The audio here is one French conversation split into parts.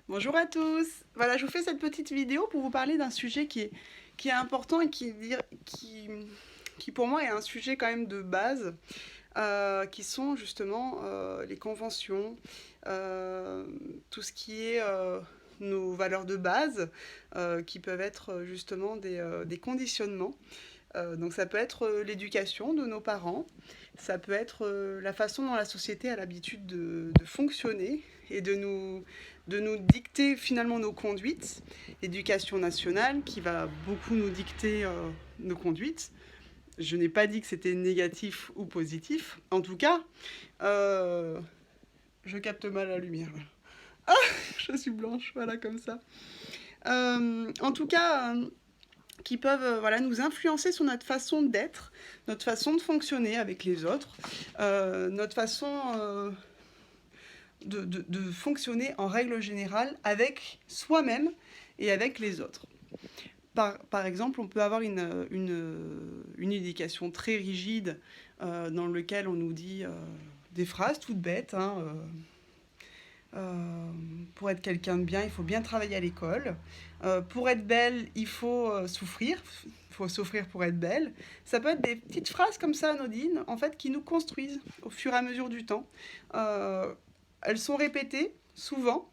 Bonjour à tous. Voilà, je vous fais cette petite vidéo pour vous parler d'un sujet qui est important et qui pour moi est un sujet quand même de base, qui sont justement les conventions, euh, tout ce qui est nos valeurs de base, qui peuvent être justement des conditionnements. Donc ça peut être l'éducation de nos parents, ça peut être la façon dont la société a l'habitude de fonctionner et de nous dicter finalement nos conduites. L'éducation nationale qui va beaucoup nous dicter nos conduites. Je n'ai pas dit que c'était négatif ou positif. En tout cas, euh, je capte mal la lumière. Ah, je suis blanche, voilà comme ça. En tout cas, qui peuvent voilà, nous influencer sur notre façon d'être, notre façon de fonctionner avec les autres, notre façon de fonctionner en règle générale avec soi-même et avec les autres. Par exemple, on peut avoir une éducation très rigide dans laquelle on nous dit des phrases toutes bêtes. Pour être quelqu'un de bien, il faut bien travailler à l'école. Pour être belle, il faut souffrir. Il faut souffrir pour être belle. Ça peut être des petites phrases comme ça, anodines, en fait, qui nous construisent au fur et à mesure du temps. Euh, Elles sont répétées souvent,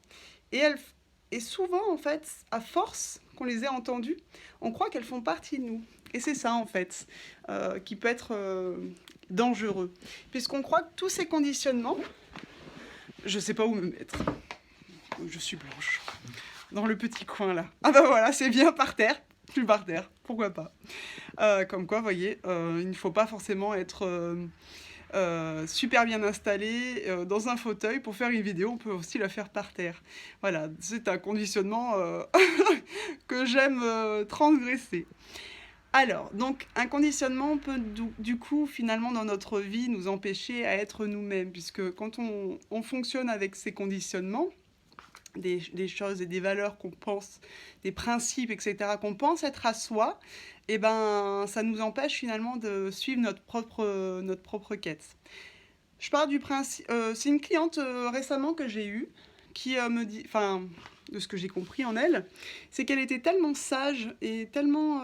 et souvent, en fait, à force qu'on les ait entendues, on croit qu'elles font partie de nous. Et c'est ça, en fait, qui peut être dangereux. Puisqu'on croit que tous ces conditionnements, je sais pas où me mettre. Je suis blanche. Dans le petit coin là. Ah bah voilà, c'est bien par terre. Je suis par terre, pourquoi pas. Comme quoi, vous voyez, il ne faut pas forcément être super bien installé dans un fauteuil pour faire une vidéo. On peut aussi la faire par terre. Voilà, c'est un conditionnement que j'aime transgresser. Alors, donc, un conditionnement peut du coup, finalement, dans notre vie, nous empêcher à être nous-mêmes, puisque quand on fonctionne avec ces conditionnements, des choses et des valeurs qu'on pense, des principes, etc., qu'on pense être à soi, et ben, ça nous empêche finalement de suivre notre propre quête. Je pars du principe. C'est une cliente récemment que j'ai eue qui me dit. Enfin, de ce que j'ai compris en elle, c'est qu'elle était tellement sage et tellement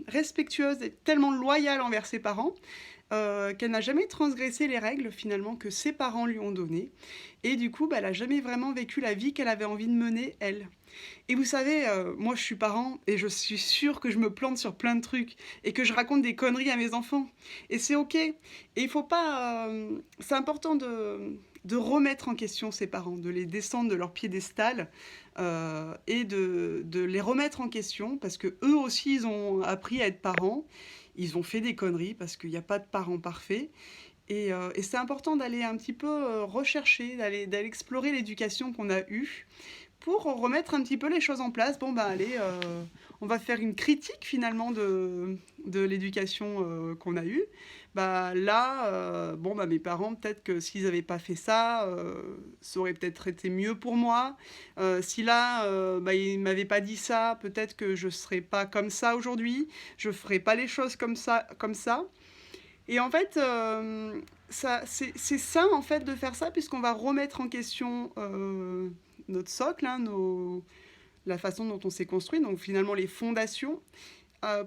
respectueuse et tellement loyale envers ses parents qu'elle n'a jamais transgressé les règles finalement que ses parents lui ont données. Et du coup, bah, elle n'a jamais vraiment vécu la vie qu'elle avait envie de mener, elle. Et vous savez, moi je suis parent et je suis sûre que je me plante sur plein de trucs et que je raconte des conneries à mes enfants. Et c'est ok. Et il faut pas. C'est important de remettre en question ses parents, de les descendre de leur piédestal et de les remettre en question parce que eux aussi ils ont appris à être parents. Ils ont fait des conneries parce qu'il n'y a pas de parents parfaits. Et c'est important d'aller un petit peu rechercher, d'aller explorer l'éducation qu'on a eue pour remettre un petit peu les choses en place. Bon, bah allez, on va faire une critique finalement de l'éducation qu'on a eue. Bah là, bon, bah mes parents, peut-être que s'ils n'avaient pas fait ça, ça aurait peut-être été mieux pour moi. Si là, bah, ils ne m'avaient pas dit ça, peut-être que je ne serais pas comme ça aujourd'hui. Je ne ferais pas les choses comme ça, comme ça. Et en fait, c'est ça en fait de faire ça, puisqu'on va remettre en question notre socle, hein, la façon dont on s'est construit, donc finalement les fondations,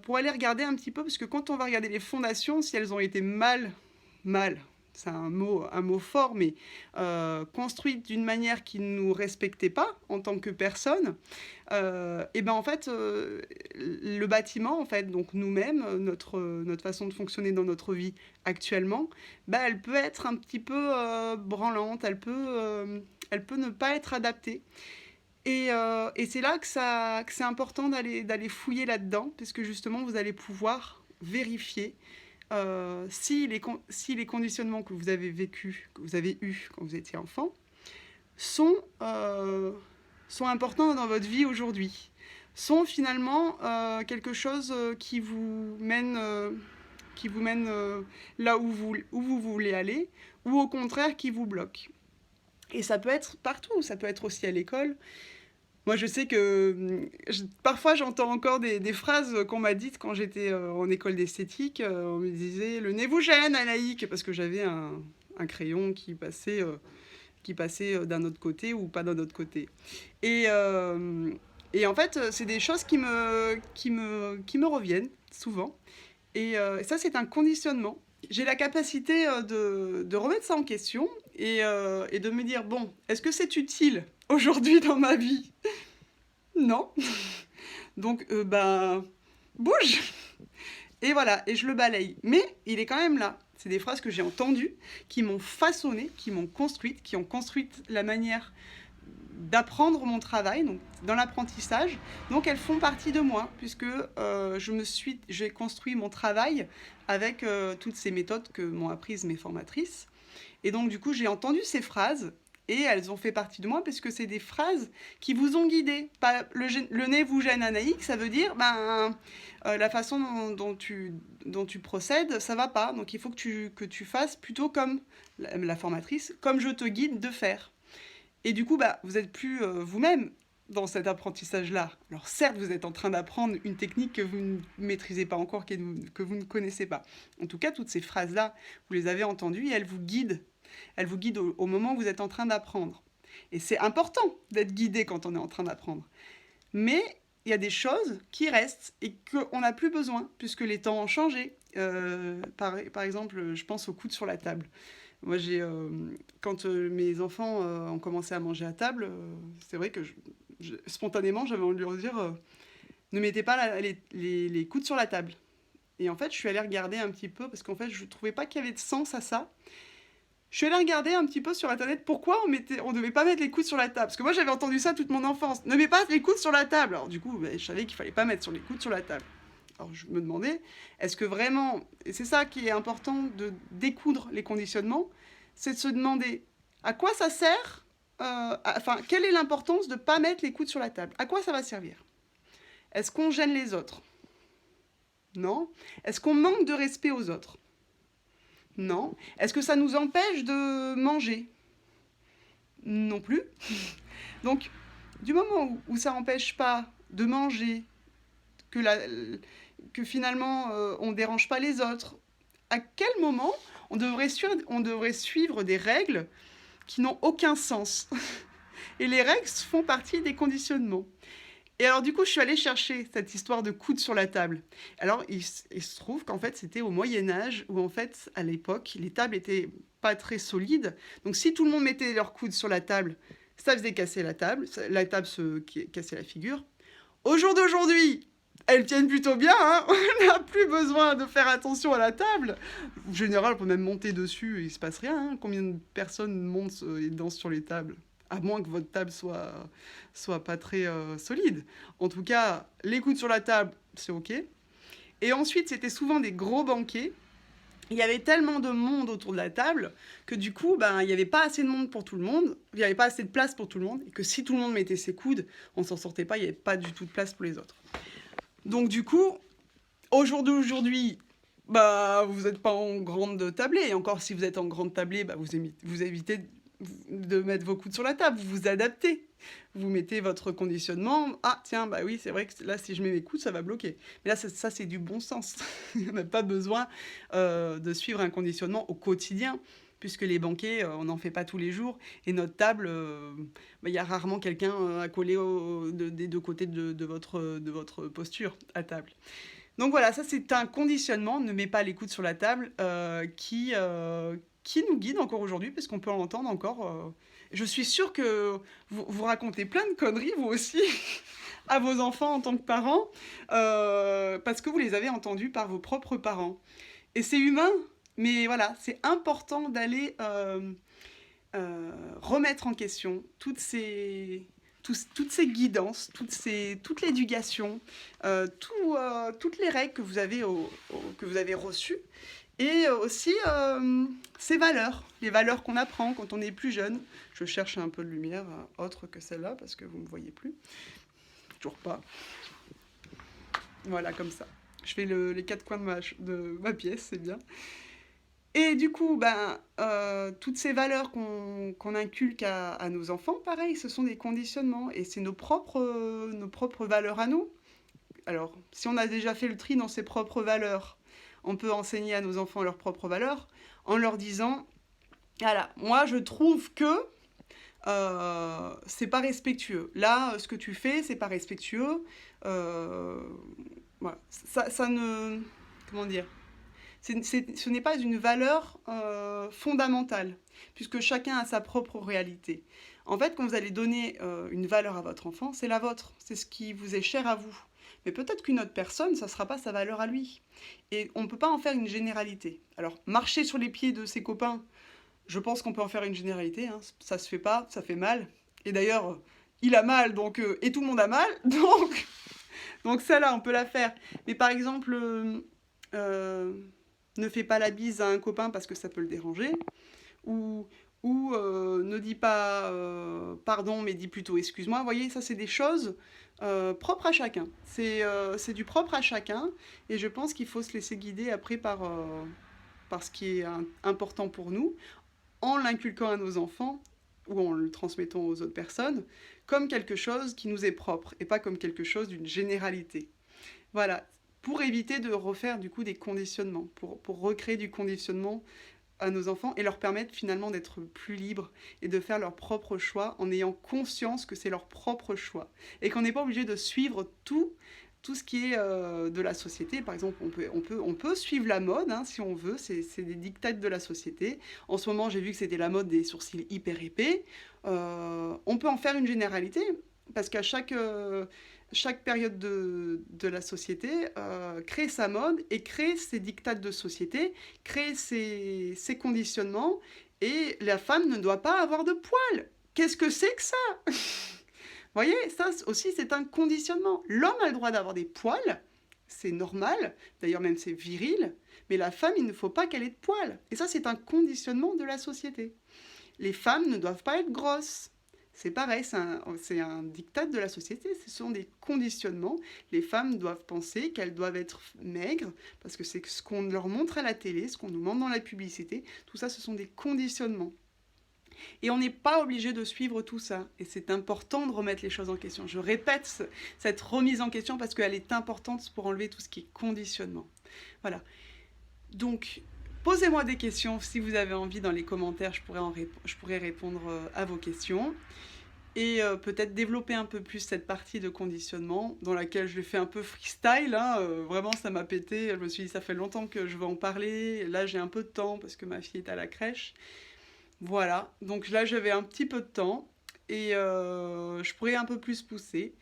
pour aller regarder un petit peu, parce que quand on va regarder les fondations, si elles ont été mal, c'est un mot fort, mais construites d'une manière qui ne nous respectait pas en tant que personne, et ben en fait, le bâtiment, en fait, donc nous-mêmes, notre façon de fonctionner dans notre vie actuellement, bah, elle peut être un petit peu branlante, elle peut ne pas être adaptée. Et c'est là que c'est important d'aller fouiller là-dedans, puisque justement, vous allez pouvoir vérifier si les conditionnements que vous avez vécus, que vous avez eus quand vous étiez enfant, sont, euh, sont importants dans votre vie aujourd'hui, sont finalement quelque chose qui vous mène là où vous voulez aller, ou au contraire qui vous bloque. Et ça peut être partout, ça peut être aussi à l'école. Moi, je sais que parfois j'entends encore des phrases qu'on m'a dites quand j'étais en école d'esthétique. On me disait le nez vous gêne, Anaïque, parce que j'avais un crayon qui passait qui passaient d'un autre côté ou pas d'un autre côté. Et, euh, et en fait, c'est des choses qui me reviennent souvent. Et ça, c'est un conditionnement. J'ai la capacité de remettre ça en question et de me dire, bon, est-ce que c'est utile aujourd'hui dans ma vie? Non. Donc, ben, bouge. Et voilà, et je le balaye. Mais il est quand même là. C'est des phrases que j'ai entendues, qui m'ont façonné, qui m'ont construite, qui ont construit la manière d'apprendre mon travail, donc dans l'apprentissage. Donc elles font partie de moi, puisque j'ai construit mon travail avec toutes ces méthodes que m'ont apprises mes formatrices. Et donc du coup, j'ai entendu ces phrases et elles ont fait partie de moi puisque c'est des phrases qui vous ont guidé. Pas le nez vous gêne Anaïque, ça veut dire la façon dont tu procèdes, ça va pas. Donc il faut que tu fasses plutôt comme la formatrice, comme je te guide de faire. Et du coup, vous êtes plus vous-même dans cet apprentissage-là. Alors certes, vous êtes en train d'apprendre une technique que vous ne maîtrisez pas encore, que vous ne connaissez pas. En tout cas, toutes ces phrases-là, vous les avez entendues et elles vous guident. Elles vous guident au moment où vous êtes en train d'apprendre. Et c'est important d'être guidé quand on est en train d'apprendre. Mais il y a des choses qui restent et qu'on n'a plus besoin, puisque les temps ont changé. Par exemple, je pense au coude sur la table. Moi, quand mes enfants ont commencé à manger à table, c'est vrai que spontanément, j'avais envie de leur dire ne mettez pas les coudes sur la table. Et en fait, je suis allée regarder un petit peu, parce qu'en fait, je ne trouvais pas qu'il y avait de sens à ça. Je suis allée regarder un petit peu sur Internet pourquoi on devait pas mettre les coudes sur la table. Parce que moi, j'avais entendu ça toute mon enfance. Ne mets pas les coudes sur la table. Alors du coup, je savais qu'il fallait pas mettre les coudes sur la table. Alors je me demandais, est-ce que vraiment, et c'est ça qui est important de découdre les conditionnements, c'est de se demander à quoi ça sert, quelle est l'importance de ne pas mettre les coudes sur la table? À quoi ça va servir? Est-ce qu'on gêne les autres? Non. Est-ce qu'on manque de respect aux autres? Non. Est-ce que ça nous empêche de manger? Non plus. Donc, du moment où ça n'empêche pas de manger, que finalement on ne dérange pas les autres, à quel moment on devrait suivre des règles qui n'ont aucun sens? Et les règles font partie des conditionnements. Et alors du coup, je suis allée chercher cette histoire de coude sur la table. Alors il se trouve qu'en fait, c'était au Moyen-Âge, où en fait, à l'époque, les tables étaient pas très solides. Donc si tout le monde mettait leurs coudes sur la table, ça faisait casser la table se cassait la figure. Au jour d'aujourd'hui, elles tiennent plutôt bien, hein. On n'a plus besoin de faire attention à la table. En général, on peut même monter dessus et il se passe rien, hein. Combien de personnes montent et dansent sur les tables? À moins que votre table soit pas très solide. En tout cas, les coudes sur la table, c'est OK. Et ensuite, c'était souvent des gros banquets. Il y avait tellement de monde autour de la table que du coup, il n'y avait pas assez de monde pour tout le monde. Il n'y avait pas assez de place pour tout le monde. Et que si tout le monde mettait ses coudes, on s'en sortait pas. Il n'y avait pas du tout de place pour les autres. Donc du coup, au jour d'aujourd'hui, vous n'êtes pas en grande tablée. Et encore, si vous êtes en grande tablée, vous évitez de mettre vos coudes sur la table, vous vous adaptez. Vous mettez votre conditionnement. Ah, tiens, oui, c'est vrai que là, si je mets mes coudes, ça va bloquer. Mais là, ça c'est du bon sens. On n'a pas besoin de suivre un conditionnement au quotidien, puisque les banquets, on n'en fait pas tous les jours. Et notre table, il y a rarement quelqu'un à coller des deux côtés de votre posture à table. Donc voilà, ça c'est un conditionnement, ne mets pas les coudes sur la table, qui nous guide encore aujourd'hui, parce qu'on peut en entendre encore. Je suis sûre que vous racontez plein de conneries, vous aussi, à vos enfants en tant que parents, parce que vous les avez entendus par vos propres parents. Et c'est humain, mais voilà, c'est important d'aller remettre en question toutes ces guidances, toute l'éducation, toutes les règles que vous avez reçues, et aussi ces valeurs, les valeurs qu'on apprend quand on est plus jeune. Je cherche un peu de lumière autre que celle-là, parce que vous ne me voyez plus. Toujours pas. Voilà, comme ça. Je fais les quatre coins de ma pièce, c'est bien. Et du coup, toutes ces valeurs qu'on inculque à nos enfants, pareil, ce sont des conditionnements. Et c'est nos propres valeurs à nous. Alors, si on a déjà fait le tri dans ses propres valeurs, on peut enseigner à nos enfants leurs propres valeurs en leur disant, voilà, moi je trouve que, c'est pas respectueux. Là, ce que tu fais, c'est pas respectueux. Euh, voilà. Ça ne... Comment dire? Ce n'est pas une valeur fondamentale, puisque chacun a sa propre réalité. En fait, quand vous allez donner une valeur à votre enfant, c'est la vôtre, c'est ce qui vous est cher à vous. Mais peut-être qu'une autre personne, ça ne sera pas sa valeur à lui. Et on ne peut pas en faire une généralité. Alors, marcher sur les pieds de ses copains, je pense qu'on peut en faire une généralité, hein. Ça se fait pas, ça fait mal. Et d'ailleurs, il a mal, donc, et tout le monde a mal, donc ça là, on peut la faire. Mais par exemple, euh, ne fais pas la bise à un copain parce que ça peut le déranger, ou, ou ne dis pas pardon, mais dis plutôt excuse-moi. Vous voyez, ça c'est des choses propres à chacun. C'est du propre à chacun, et je pense qu'il faut se laisser guider après par ce qui est important pour nous, en l'inculquant à nos enfants ou en le transmettant aux autres personnes comme quelque chose qui nous est propre et pas comme quelque chose d'une généralité. Voilà, pour éviter de refaire du coup des conditionnements, pour recréer du conditionnement à nos enfants et leur permettre finalement d'être plus libres et de faire leur propre choix en ayant conscience que c'est leur propre choix et qu'on n'est pas obligé de suivre tout ce qui est de la société. Par exemple, on peut suivre la mode hein, si on veut, c'est des dictats de la société. En ce moment, j'ai vu que c'était la mode des sourcils hyper épais. On peut en faire une généralité, parce qu'à chaque période de la société crée sa mode et crée ses dictats de société, crée ses conditionnements, et la femme ne doit pas avoir de poils. Qu'est-ce que c'est que ça? Vous voyez, ça aussi c'est un conditionnement. L'homme a le droit d'avoir des poils, c'est normal, d'ailleurs même c'est viril, mais la femme, il ne faut pas qu'elle ait de poils. Et ça c'est un conditionnement de la société. Les femmes ne doivent pas être grosses. C'est pareil, c'est un diktat de la société, ce sont des conditionnements. Les femmes doivent penser qu'elles doivent être maigres, parce que c'est ce qu'on leur montre à la télé, ce qu'on nous montre dans la publicité. Tout ça, ce sont des conditionnements. Et on n'est pas obligé de suivre tout ça. Et c'est important de remettre les choses en question. Je répète cette remise en question parce qu'elle est importante pour enlever tout ce qui est conditionnement. Voilà. Donc, posez-moi des questions si vous avez envie dans les commentaires. Je pourrais répondre à vos questions. Et peut-être développer un peu plus cette partie de conditionnement dans laquelle je l'ai fait un peu freestyle. Hein, vraiment, ça m'a pété. Je me suis dit, ça fait longtemps que je veux en parler. Là, j'ai un peu de temps parce que ma fille est à la crèche. Voilà, donc là j'avais un petit peu de temps et je pourrais un peu plus pousser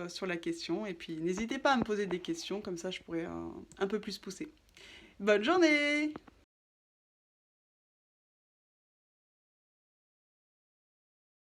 sur la question. Et puis n'hésitez pas à me poser des questions, comme ça je pourrais un peu plus pousser. Bonne journée!